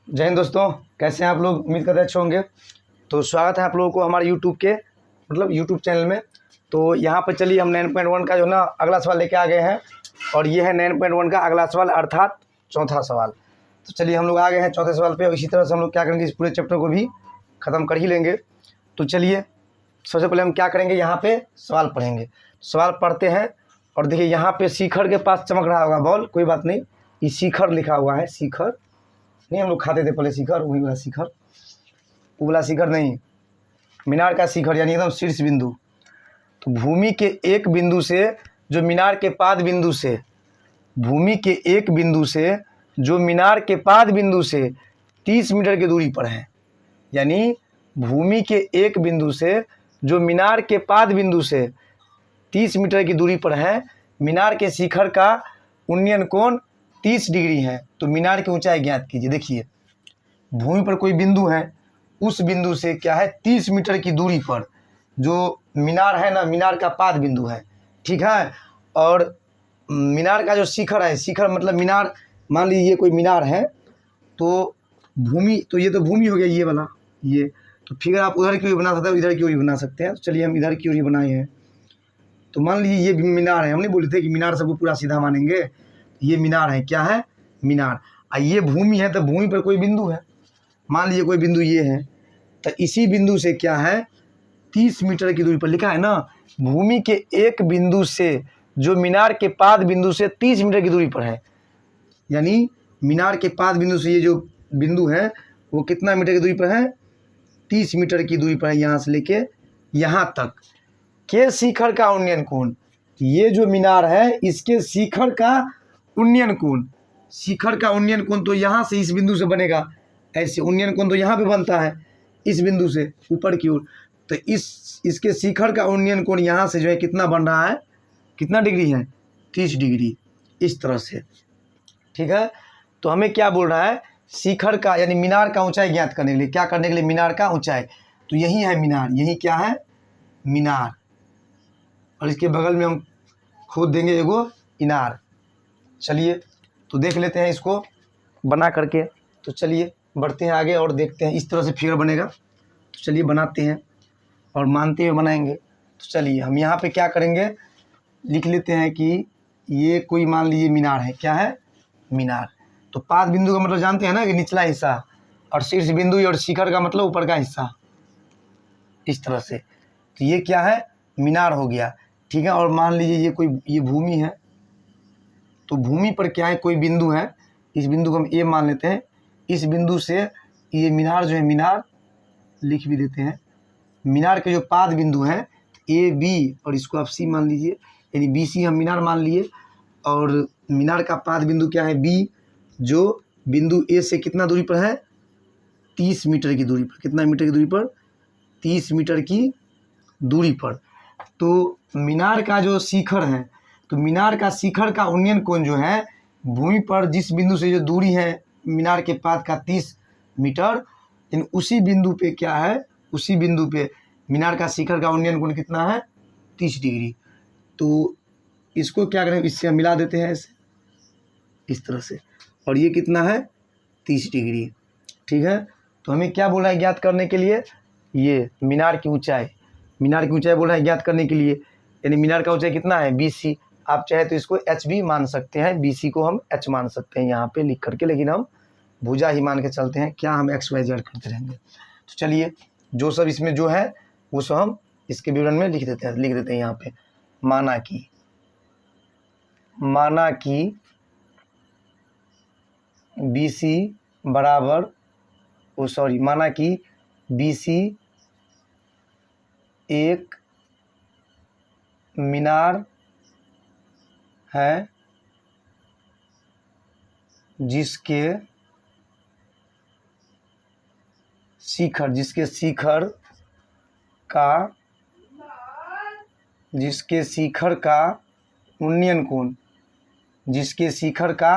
जय हिंद दोस्तों, कैसे हैं आप लोग। उम्मीद करते हैं अच्छे होंगे। तो स्वागत है आप लोगों को हमारे यूट्यूब चैनल में। तो यहाँ पर चलिए हम 9.1 का जो ना अगला सवाल लेके आ गए हैं, और ये है 9.1 का अगला सवाल अर्थात चौथा सवाल। तो चलिए हम लोग आ गए हैं चौथे सवाल पे, और इसी तरह से हम लोग क्या करेंगे, इस पूरे चैप्टर को भी ख़त्म कर ही लेंगे। तो चलिए सबसे पहले हम क्या करेंगे, यहाँ पे सवाल पढ़ेंगे। सवाल पढ़ते हैं, और देखिए यहाँ पे शिखर के पास चमक रहा होगा बॉल, कोई बात नहीं, ये शिखर लिखा हुआ है। शिखर नहीं, हम लोग खाते थे पहले शिखर, वही वाला शिखर, वो वाला शिखर नहीं, मीनार का शिखर यानी एकदम शीर्ष बिंदु। तो भूमि के एक बिंदु से जो मीनार के पाद बिंदु से, भूमि के एक बिंदु से जो मीनार के पाद बिंदु से 30 मीटर की दूरी पर है, यानी भूमि के एक बिंदु से जो मीनार के पाद बिंदु से 30 मीटर की दूरी पर है, मीनार के शिखर का उन्नयन कोण 30 डिग्री है। तो मीनार की ऊंचाई ज्ञात कीजिए। देखिए भूमि पर कोई बिंदु है, उस बिंदु से क्या है 30 मीटर की दूरी पर जो मीनार है ना, मीनार का पाद बिंदु है, ठीक है। और मीनार का जो शिखर है, शिखर मतलब मीनार, मान लीजिए ये कोई मीनार है, तो भूमि, तो ये तो भूमि हो गया ये वाला, ये तो फिगर आप उधर की ओर बना सकते हैं, इधर की ओर भी बना सकते हैं। तो चलिए हम इधर की ओर ही बनाए हैं। तो मान लीजिए ये मीनार है, हम नहीं बोले थे कि मीनार सबको पूरा सीधा मानेंगे, ये मीनार है, क्या है, मीनार। और ये भूमि है, तो भूमि पर कोई बिंदु है, मान लीजिए कोई बिंदु ये है, तो इसी बिंदु से क्या है 30 मीटर की दूरी पर, लिखा है ना, भूमि के एक बिंदु से जो मीनार के पाद बिंदु से 30 मीटर की दूरी पर है, यानी मीनार के पाद बिंदु से ये जो बिंदु है वो कितना मीटर की दूरी पर है, 30 मीटर की दूरी पर है, यहाँ से लेके यहाँ तक के शिखर का उन्नयन कोण। ये जो मीनार है इसके शिखर का उन्नयन कोण, शिखर का उन्नयन कोण तो यहाँ से इस बिंदु से बनेगा, ऐसे उन्नयन कोण तो यहाँ पे बनता है इस बिंदु से ऊपर की ओर। तो इसके शिखर का उन्नयन कोण यहाँ से जो है कितना बन रहा है, कितना डिग्री है, 30 डिग्री, इस तरह से, ठीक है। तो हमें क्या बोल रहा है, शिखर का यानी मीनार का ऊंचाई ज्ञात करने के लिए, क्या करने के लिए, मीनार का ऊंचाई। तो यही है मीनार, यही क्या है, मीनार, और इसके बगल में हम खोद देंगे एगो इनार। चलिए तो देख लेते हैं इसको बना करके। तो चलिए बढ़ते हैं आगे और देखते हैं, इस तरह से फिगर बनेगा। तो चलिए बनाते हैं और मानते हुए बनाएंगे। तो चलिए हम यहाँ पे क्या करेंगे, लिख लेते हैं कि ये कोई मान लीजिए मीनार है, क्या है, मीनार। तो पाद बिंदु का मतलब जानते हैं ना कि निचला हिस्सा, और शीर्ष बिंदु और शिखर का मतलब ऊपर का हिस्सा, इस तरह से। तो ये क्या है, मीनार हो गया, ठीक है। और मान लीजिए ये कोई, ये भूमि है, तो भूमि पर क्या है, कोई बिंदु है, इस बिंदु को हम ए मान लेते हैं। इस बिंदु से ये मीनार जो है, मीनार लिख भी देते हैं, मीनार के जो पाद बिंदु हैं ए बी, और इसको आप सी मान लीजिए, यानी बी सी हम मीनार मान लिए। और मीनार का पाद बिंदु क्या है, बी, जो बिंदु ए से कितना दूरी पर है, 30 मीटर की दूरी पर। कितना मीटर की दूरी पर, 30 मीटर की दूरी पर। तो मीनार का जो शिखर है, तो मीनार का शिखर का उन्नयन कोण जो है, भूमि पर जिस बिंदु से जो दूरी है मीनार के पाद का 30 मीटर, इन उसी बिंदु पे क्या है, उसी बिंदु पे मीनार का शिखर का उन्नयन कोण कितना है, 30 डिग्री। तो इसको क्या करें, इससे हम मिला देते हैं ऐसे, इस तरह से, और ये कितना है, 30 डिग्री, ठीक है। तो हमें क्या बोला है ज्ञात करने के लिए, ये मीनार की ऊंचाई, मीनार की ऊंचाई बोला है ज्ञात करने के लिए, यानी मीनार का ऊंचाई कितना है, BC। आप चाहे तो इसको H भी मान सकते हैं, BC को हम H मान सकते हैं यहाँ पे लिख करके, लेकिन हम भुजा ही मान के चलते हैं, क्या हम XYZ करते रहेंगे। तो चलिए जो सब इसमें जो है वो सब हम इसके विवरण में लिख देते हैं यहाँ पे। माना कि BC बराबर, माना कि BC एक मीनार है जिसके शिखर का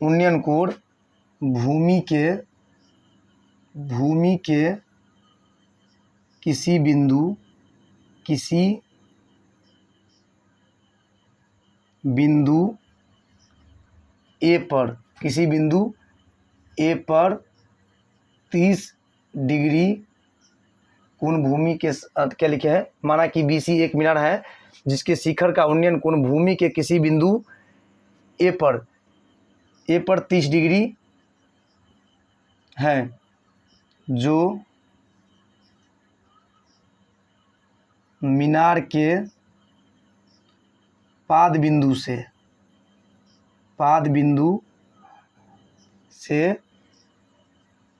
उन्नयन कोण भूमि के किसी बिंदु ए पर, किसी बिंदु ए पर 30 डिग्री कोण भूमि के क्या लिखे है, माना कि BC एक मीनार है जिसके शिखर का उन्नयन कोण भूमि के किसी बिंदु ए पर 30 डिग्री है, जो मीनार के पाद बिंदु से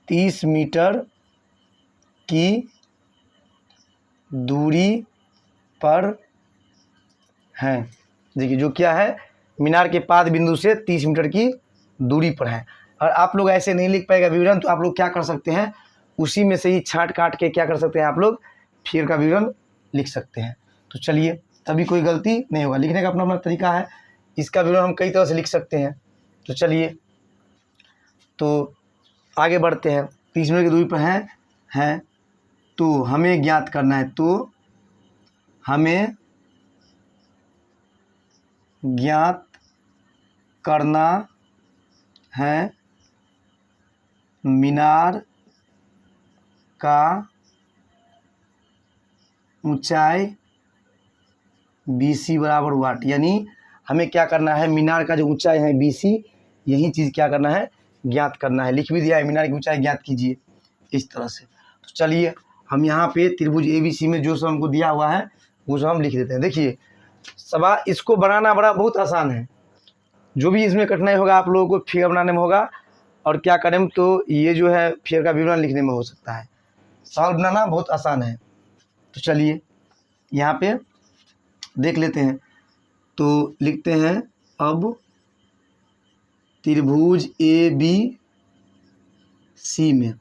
30 मीटर की दूरी पर है। देखिए जो क्या है, मीनार के पाद बिंदु से 30 मीटर की दूरी पर है। और आप लोग ऐसे नहीं लिख पाएगा विवरण, तो आप लोग क्या कर सकते हैं, उसी में से ही छांट काट के क्या कर सकते हैं, आप लोग फिर का विवरण लिख सकते हैं। तो चलिए, तभी कोई गलती नहीं होगा। लिखने का अपना अपना तरीका है, इसका विवरण हम कई तरह से लिख सकते हैं। तो चलिए, तो आगे बढ़ते हैं। 30 मिनट की दूरी पर हैं तो हमें ज्ञात करना है, तो हमें ज्ञात करना है मीनार का ऊंचाई BC बराबर वाट। यानी हमें क्या करना है, मीनार का जो ऊंचाई है BC, यही चीज़ क्या करना है, ज्ञात करना है। लिख भी दिया है, मीनार की ऊंचाई ज्ञात कीजिए, इस तरह से। तो चलिए, हम यहाँ पे त्रिभुज ABC में जो सब हमको दिया हुआ है वो सब हम लिख देते हैं। देखिए सवाल इसको बनाना बहुत आसान है। जो भी इसमें कठिनाई होगा आप लोगों को फिगर बनाने में होगा, और क्या करें तो ये जो है फिगर का विवरण लिखने में हो सकता है। सवाल बनाना बहुत आसान है। तो चलिए यहाँ पे देख लेते हैं। तो लिखते हैं, अब त्रिभुज ABC में,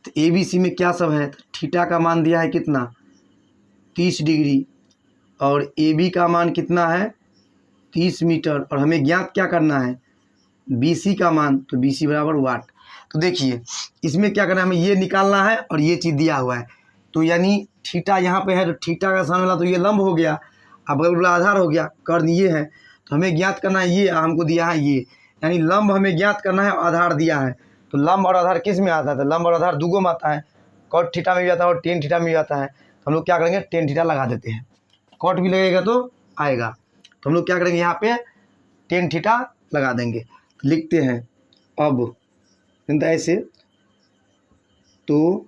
तो ABC में क्या सब है, थीटा का मान दिया है कितना, 30 डिग्री, और AB का मान कितना है, 30 मीटर, और हमें ज्ञात क्या करना है, BC का मान, तो BC बराबर वाट। तो देखिए इसमें क्या करना है, हमें ये निकालना है और ये चीज़ दिया हुआ है। तो यानी थीटा यहाँ पे है, तो थीटा का सामने वाला तो ये लंब हो गया, अब बगल वाला आधार हो गया, कर्ण ये है। तो हमें ज्ञात करना है, ये हमको दिया है ये, यानी लंब हमें ज्ञात करना है, आधार दिया है। तो लंब और आधार किस में आता है, तो लंब और आधार दुगो में आता है, कॉट थीटा में भी आता है और टेन थीटा में भी आता है। तो हम लोग क्या करेंगे, टेन थीटा लगा देते हैं, कॉट भी लगेगा तो आएगा। तो हम लोग क्या करेंगे, यहाँ पे टेन थीटा लगा देंगे। तो लिखते हैं अब ऐसे, तो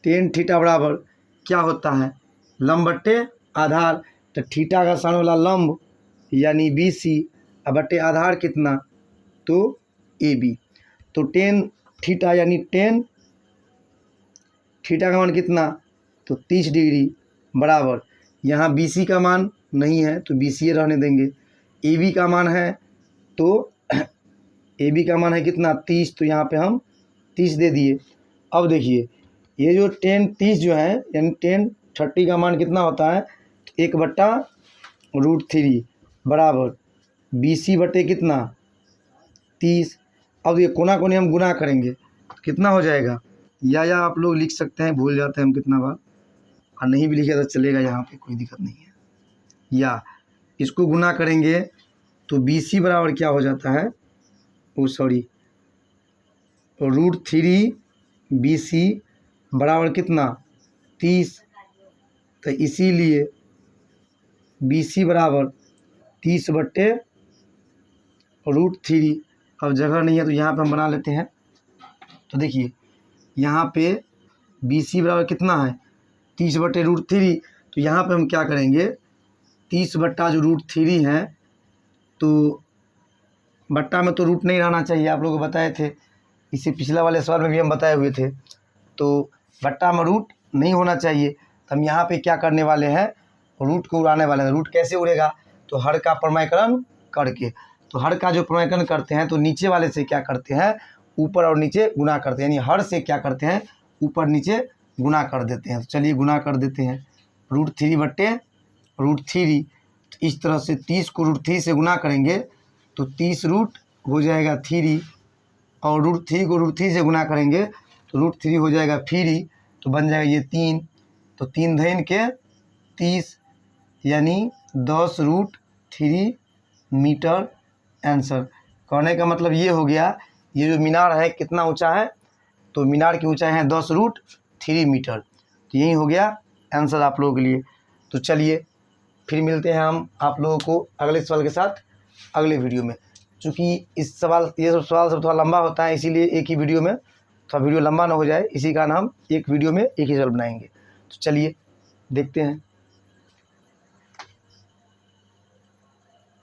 टेन थीटा बराबर क्या होता है, लंब बट्टे आधार। तो थीटा का सामने वाला लंब यानी BC, अब बट्टे आधार कितना, तो AB। तो टेन थीटा यानी टेन थीटा का मान कितना, तो 30 डिग्री बराबर, यहाँ BC का मान नहीं है तो BC रहने देंगे। AB का मान है, तो AB का मान है कितना, 30, तो यहाँ पे हम 30 दे दिए। अब देखिए ये जो 10 30 जो है, यानी 10 30 का मान कितना होता है, 1/√3 बराबर BC बटे कितना, 30। अब ये कोना कोने हम गुना करेंगे तो कितना हो जाएगा, या आप लोग लिख सकते हैं, भूल जाते हैं हम कितना बार, और नहीं भी लिखे तो चलेगा, यहाँ पे कोई दिक्कत नहीं है। या इसको गुना करेंगे तो BC बराबर क्या हो जाता है, √3 BC बराबर कितना, 30। तो इसीलिए BC बराबर 30/√3। अब जगह नहीं है तो यहाँ पे हम बना लेते हैं। तो देखिए यहाँ पे BC बराबर कितना है, 30/√3। तो यहाँ पे हम क्या करेंगे, 30/√3 है, तो बट्टा में तो रूट नहीं रहना चाहिए, आप लोगों को बताए थे, इसे पिछला वाले सवाल में भी हम बताए हुए थे। तो बट्टा में रूट नहीं होना चाहिए, तो हम यहाँ पे क्या करने वाले हैं, रूट को उड़ाने वाले हैं। रूट कैसे उड़ेगा, तो हर का प्रमेयकरण करके। तो हर का जो प्रमेयकरण करते हैं तो नीचे वाले से क्या करते हैं, ऊपर और नीचे गुना करते हैं, यानी हर से क्या करते हैं, ऊपर नीचे गुना कर देते हैं। तो चलिए गुना कर देते हैं, √3/√3। इस तरह से 30 को √3 से गुना करेंगे तो 30 रूट हो जाएगा 3, और √3 को √3 से गुना करेंगे तो √3 हो जाएगा 3, तो बन जाएगा ये 3। तो 3 धन के 30, यानी 10√3 मीटर आंसर। कहने का मतलब ये हो गया, ये जो मीनार है कितना ऊंचा है, तो मीनार की ऊंचाई है 10√3 मीटर। तो यही हो गया आंसर आप लोगों के लिए। तो चलिए फिर मिलते हैं हम आप लोगों को अगले सवाल के साथ अगले वीडियो में। चूँकि ये सब सवाल सब थोड़ा लंबा होता है, इसीलिए एक ही वीडियो में, थोड़ा वीडियो लंबा ना हो जाए, इसी कारण हम एक वीडियो में एक ही सवाल बनाएंगे। तो चलिए देखते हैं।